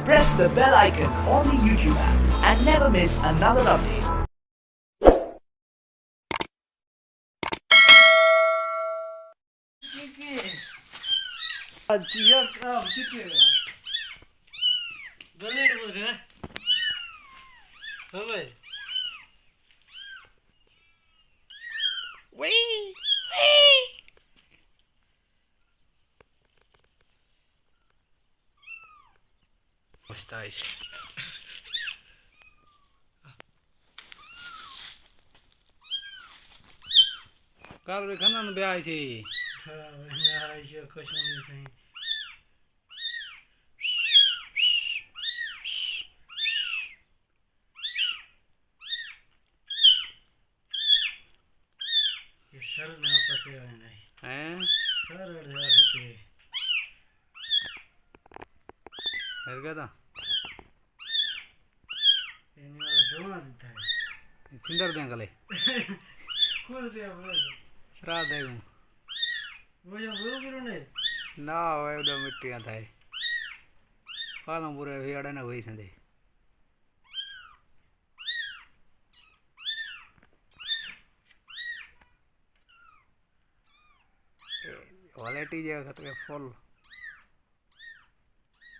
Press the bell icon on the YouTube app and never miss another update. Estáis. Karo kanan be ai si. Ha, na ai je khoshami sahi. ये sir ना फसे हुए नहीं हैं? Sir अड़ जाते हर क्या था? ये नहीं वाला धुआं देता है सिंदर दें गले खुद से अपने रात देखूं वो जो गुरु गुरु ने ना वो उधर मिट्टियाँ था फालम पूरे भेड़ा ना वही संदे क्वालिटी जो खतरे फुल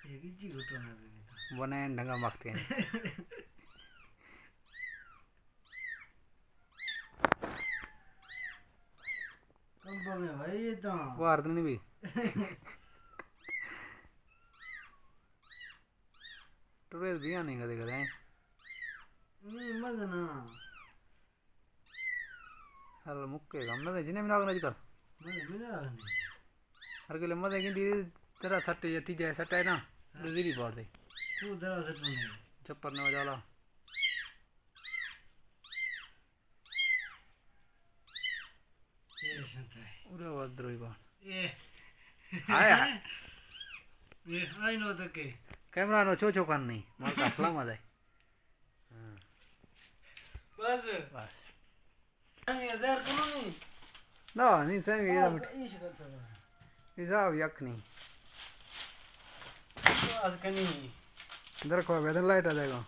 ये किसी घुटो ना भी बने ढंगा मारते हैं कंबो में भाई ये तो वो आर्दन नहीं भी टुरे दिया नहीं कदे कदे नहीं मत ना हल मुक्के कम ना जिन्हें मिला कर आजकल मत मिला नहीं हर के लम्बा देखें दी तेरा सट्टे जती जाए सट्टा है ना रुजिरी पड़ दे तू दरा से नहीं चप्पर ने बजा ला ये संता है उरे वद्रोही बाण ये आया ये आई नो तक के कैमरा नो चो कर नहीं मार का असला मजा है बस बस हम ये दर करो नहीं ना नहीं सही ये मिट ये शिकत था हिसाब यक नहीं आज कनी इधर को वेदन लाइट आ जाएगा